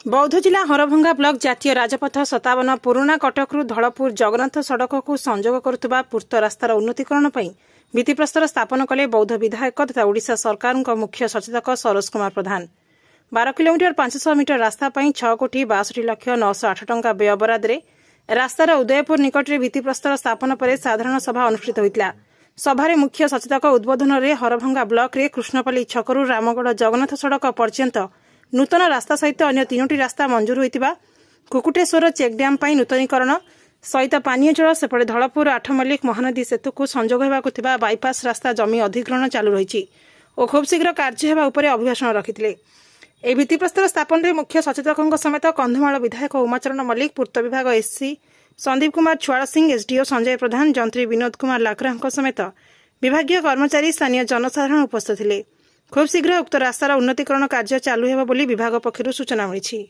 बौद्ध जिला हरभंगा ब्लॉक जातीय राजपथ 57 पुराणा कटकरू धलपुर जगन्नाथ सड़क को संजोग करुवा पूर्त रास्तार उन्नतीकरण भित्तिप्रस्तर स्थापन कले बौद्ध विधायक तथा ओडिशा सरकार मुख्य सचेतक सरोज कुमार प्रधान। 12 किलोमीटर 500 मीटर रास्ता 6 कोटी 62 लाख 908 टंका व्यय बरादरे रास्तार उदयपुर निकटरे भित्तिप्रस्तर स्थापन पर साधारण सभा अनुष्ठित होता। सभारे मुख्य सचेतक उद्बोधन में हरभंगा ब्लॉक रे कृष्णपल्ली छकरू रामगढ़ जगन्नाथ सड़क पर्यंत नूतन रास्ता सहित अन्य 3टी रास्ता मंजूर होता। कुकुटेश्वर चेकड्याम नूतनीकरण सहित पानीय जल सेपटे धलपुर 8 मल्लिक महानदी सेतु को संजोग होगा बाईपास रास्ता जमी अधिग्रहण चालू रही और खूब शीघ्र कार्य होगा अभिभाषण रखिते। यह भित्तिप्रस्तर स्थापन में मुख्य सचेतकों समेत कंधमाल विधायक उमाचरण मल्लिक, पूर्त विभाग एससी संदीप कुमार छुआड़ सिंह, एसडीओ संजय प्रधान, जंत्री विनोद कुमार लाकरा समेत विभागीय कर्मचारी स्थानीय जनसाधारण उपस्थित थे। खूब शीघ्र उक्त रास्तार उन्नतीकरण कार्य चालू होगा विभाग पक्षर सूचना मिली।